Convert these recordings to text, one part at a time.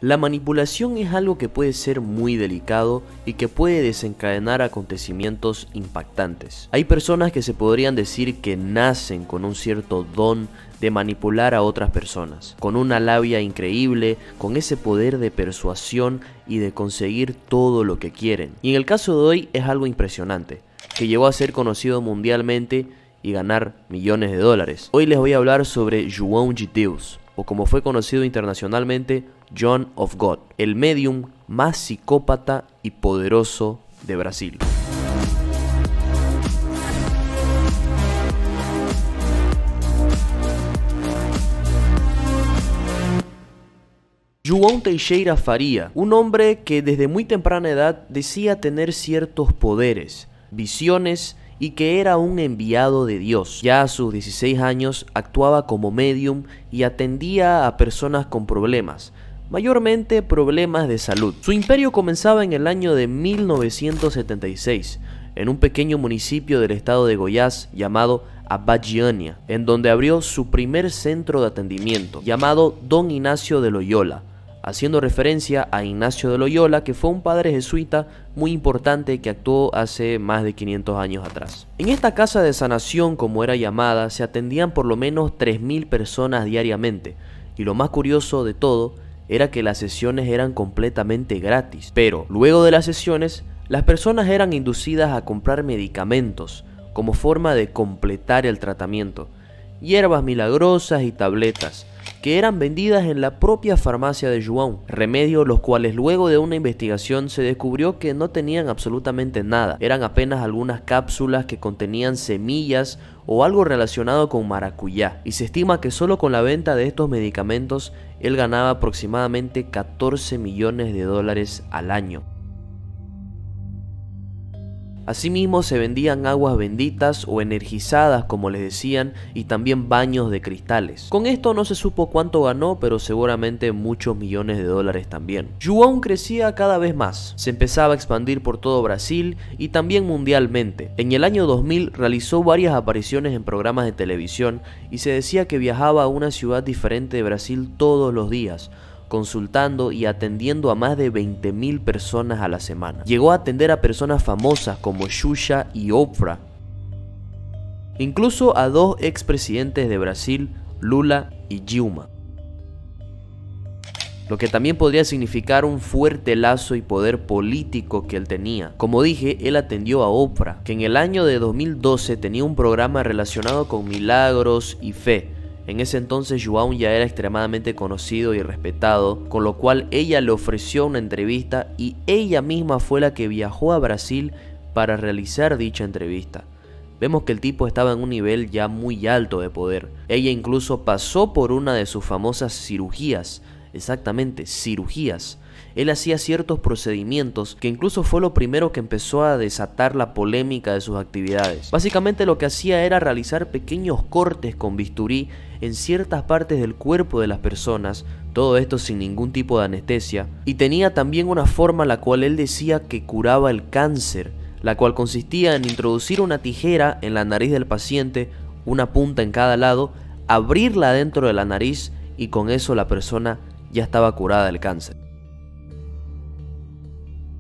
La manipulación es algo que puede ser muy delicado y que puede desencadenar acontecimientos impactantes. Hay personas que se podrían decir que nacen con un cierto don de manipular a otras personas, con una labia increíble, con ese poder de persuasión y de conseguir todo lo que quieren. Y en el caso de hoy es algo impresionante, que llegó a ser conocido mundialmente y ganar millones de dólares. Hoy les voy a hablar sobre João de Deus, o como fue conocido internacionalmente, John of God, el medium más psicópata y poderoso de Brasil. João Teixeira Faria, un hombre que desde muy temprana edad decía tener ciertos poderes, visiones y que era un enviado de Dios. Ya a sus 16 años actuaba como medium y atendía a personas con problemas, mayormente problemas de salud. Su imperio comenzaba en el año de 1976, en un pequeño municipio del estado de Goiás llamado Abagiânia, en donde abrió su primer centro de atendimiento, llamado Don Ignacio de Loyola, haciendo referencia a Ignacio de Loyola, que fue un padre jesuita muy importante que actuó hace más de 500 años atrás. En esta casa de sanación, como era llamada, se atendían por lo menos 3.000 personas diariamente, y lo más curioso de todo era que las sesiones eran completamente gratis. Pero luego de las sesiones, las personas eran inducidas a comprar medicamentos como forma de completar el tratamiento, hierbas milagrosas y tabletas que eran vendidas en la propia farmacia de João, remedios los cuales luego de una investigación se descubrió que no tenían absolutamente nada, eran apenas algunas cápsulas que contenían semillas o algo relacionado con maracuyá, y se estima que solo con la venta de estos medicamentos él ganaba aproximadamente 14 millones de dólares al año. Asimismo se vendían aguas benditas o energizadas, como les decían, y también baños de cristales. Con esto no se supo cuánto ganó, pero seguramente muchos millones de dólares también. João crecía cada vez más, se empezaba a expandir por todo Brasil y también mundialmente. En el año 2000 realizó varias apariciones en programas de televisión y se decía que viajaba a una ciudad diferente de Brasil todos los días, consultando y atendiendo a más de 20.000 personas a la semana. Llegó a atender a personas famosas como Xuxa y Oprah, incluso a dos expresidentes de Brasil, Lula y Dilma, lo que también podría significar un fuerte lazo y poder político que él tenía. Como dije, él atendió a Oprah, que en el año de 2012 tenía un programa relacionado con milagros y fe. En ese entonces João ya era extremadamente conocido y respetado, con lo cual ella le ofreció una entrevista y ella misma fue la que viajó a Brasil para realizar dicha entrevista. Vemos que el tipo estaba en un nivel ya muy alto de poder. Ella incluso pasó por una de sus famosas cirugías, exactamente, cirugías. Él hacía ciertos procedimientos que incluso fue lo primero que empezó a desatar la polémica de sus actividades. Básicamente lo que hacía era realizar pequeños cortes con bisturí en ciertas partes del cuerpo de las personas, todo esto sin ningún tipo de anestesia, y tenía también una forma la cual él decía que curaba el cáncer, la cual consistía en introducir una tijera en la nariz del paciente, una punta en cada lado, abrirla dentro de la nariz y con eso la persona ya estaba curada del cáncer.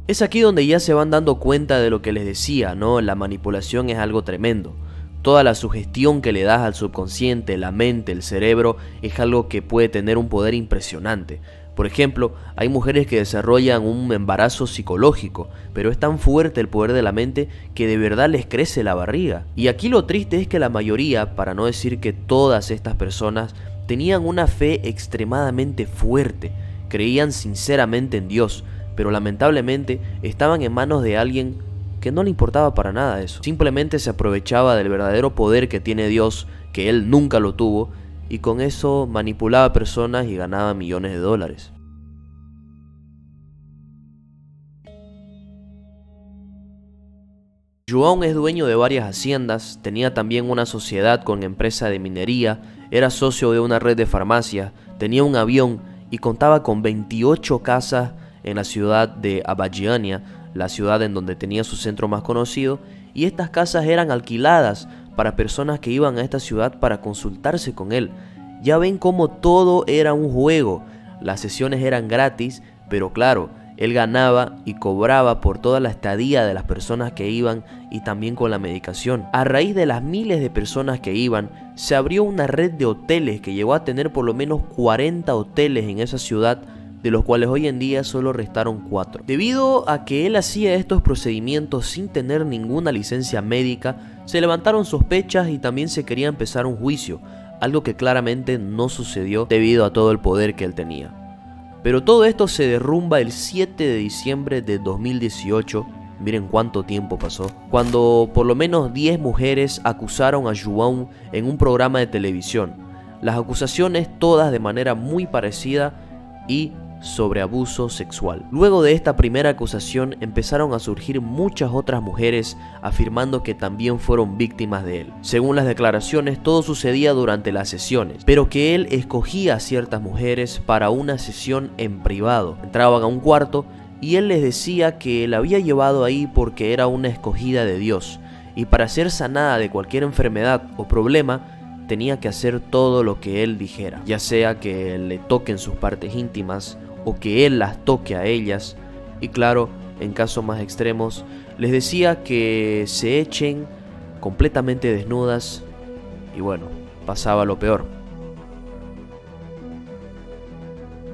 Es aquí donde ya se van dando cuenta de lo que les decía, ¿no? La manipulación es algo tremendo. Toda la sugestión que le das al subconsciente, la mente, el cerebro, es algo que puede tener un poder impresionante. Por ejemplo, hay mujeres que desarrollan un embarazo psicológico, pero es tan fuerte el poder de la mente que de verdad les crece la barriga. Y aquí lo triste es que la mayoría, para no decir que todas estas personas, tenían una fe extremadamente fuerte, creían sinceramente en Dios, pero lamentablemente estaban en manos de alguien que no le importaba para nada eso. Simplemente se aprovechaba del verdadero poder que tiene Dios, que él nunca lo tuvo, y con eso manipulaba personas y ganaba millones de dólares. João es dueño de varias haciendas, tenía también una sociedad con empresa de minería, era socio de una red de farmacias, tenía un avión y contaba con 28 casas en la ciudad de Abagiânia, la ciudad en donde tenía su centro más conocido, y estas casas eran alquiladas para personas que iban a esta ciudad para consultarse con él. Ya ven cómo todo era un juego. Las sesiones eran gratis, pero claro, él ganaba y cobraba por toda la estadía de las personas que iban y también con la medicación. A raíz de las miles de personas que iban, se abrió una red de hoteles que llegó a tener por lo menos 40 hoteles en esa ciudad, de los cuales hoy en día solo restaron 4. Debido a que él hacía estos procedimientos sin tener ninguna licencia médica, se levantaron sospechas y también se quería empezar un juicio, algo que claramente no sucedió debido a todo el poder que él tenía. Pero todo esto se derrumba el 7 de diciembre de 2018, miren cuánto tiempo pasó, cuando por lo menos 10 mujeres acusaron a João en un programa de televisión. Las acusaciones todas de manera muy parecida y sobre abuso sexual. Luego de esta primera acusación empezaron a surgir muchas otras mujeres afirmando que también fueron víctimas de él. Según las declaraciones, todo sucedía durante las sesiones, pero que él escogía a ciertas mujeres para una sesión en privado. Entraban a un cuarto y él les decía que la había llevado ahí porque era una escogida de Dios, y para ser sanada de cualquier enfermedad o problema tenía que hacer todo lo que él dijera, ya sea que le toquen sus partes íntimas o que él las toque a ellas, y claro, en casos más extremos, les decía que se echen completamente desnudas y bueno, pasaba lo peor.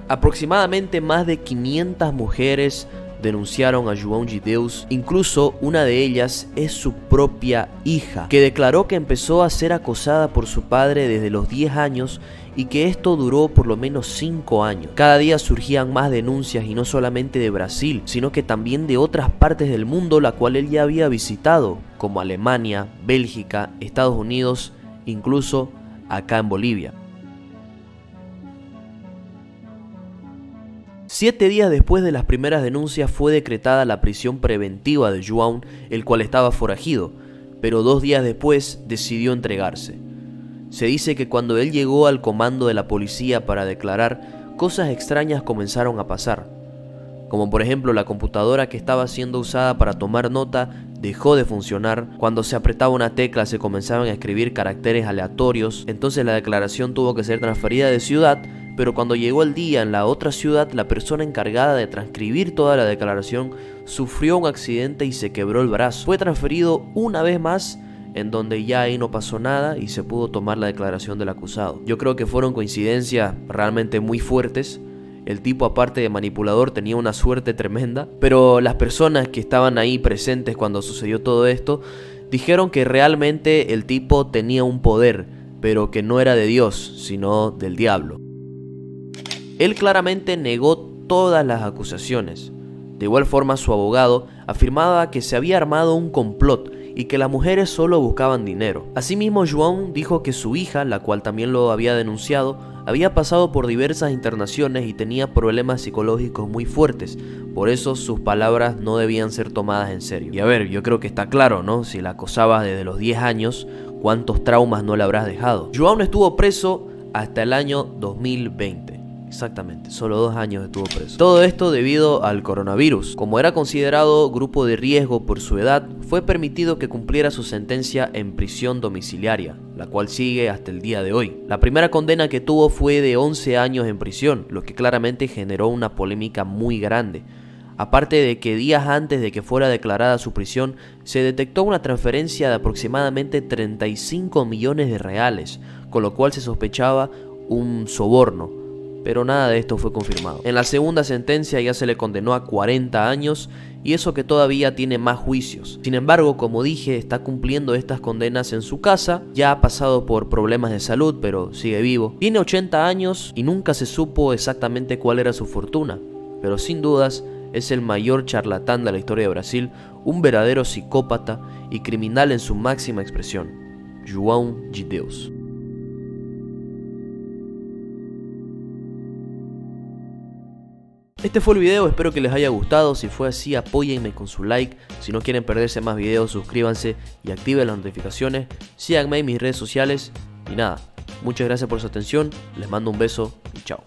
Aproximadamente más de 500 mujeres denunciaron a João de Deus, incluso una de ellas es su propia hija, que declaró que empezó a ser acosada por su padre desde los 10 años y que esto duró por lo menos 5 años. Cada día surgían más denuncias y no solamente de Brasil, sino que también de otras partes del mundo, la cual él ya había visitado, como Alemania, Bélgica, Estados Unidos, incluso acá en Bolivia. 7 días después de las primeras denuncias fue decretada la prisión preventiva de João, el cual estaba forajido, pero 2 días después decidió entregarse. Se dice que cuando él llegó al comando de la policía para declarar, cosas extrañas comenzaron a pasar, como por ejemplo la computadora que estaba siendo usada para tomar nota dejó de funcionar. Cuando se apretaba una tecla se comenzaban a escribir caracteres aleatorios, entonces la declaración tuvo que ser transferida de ciudad, pero cuando llegó el día en la otra ciudad, la persona encargada de transcribir toda la declaración sufrió un accidente y se quebró el brazo. Fue transferido una vez más, en donde ya ahí no pasó nada y se pudo tomar la declaración del acusado. Yo creo que fueron coincidencias realmente muy fuertes. El tipo, aparte de manipulador, tenía una suerte tremenda, pero las personas que estaban ahí presentes cuando sucedió todo esto dijeron que realmente el tipo tenía un poder, pero que no era de Dios, sino del diablo. Él claramente negó todas las acusaciones. De igual forma, su abogado afirmaba que se había armado un complot y que las mujeres solo buscaban dinero. Asimismo, João dijo que su hija, la cual también lo había denunciado, había pasado por diversas internaciones y tenía problemas psicológicos muy fuertes. Por eso sus palabras no debían ser tomadas en serio. Y a ver, yo creo que está claro, ¿no? Si la acosabas desde los 10 años, ¿cuántos traumas no le habrás dejado? João no estuvo preso hasta el año 2020. Exactamente, solo 2 años estuvo preso. Todo esto debido al coronavirus. Como era considerado grupo de riesgo por su edad, fue permitido que cumpliera su sentencia en prisión domiciliaria, la cual sigue hasta el día de hoy. La primera condena que tuvo fue de 11 años en prisión, lo que claramente generó una polémica muy grande. Aparte de que días antes de que fuera declarada su prisión, se detectó una transferencia de aproximadamente 35 millones de reales, con lo cual se sospechaba un soborno. Pero nada de esto fue confirmado. En la segunda sentencia ya se le condenó a 40 años y eso que todavía tiene más juicios. Sin embargo, como dije, está cumpliendo estas condenas en su casa. Ya ha pasado por problemas de salud, pero sigue vivo. Tiene 80 años y nunca se supo exactamente cuál era su fortuna. Pero sin dudas es el mayor charlatán de la historia de Brasil, un verdadero psicópata y criminal en su máxima expresión. João de Deus. Este fue el video, espero que les haya gustado. Si fue así, apóyenme con su like. Si no quieren perderse más videos, suscríbanse y activen las notificaciones. Síganme en mis redes sociales. Y nada, muchas gracias por su atención. Les mando un beso y chao.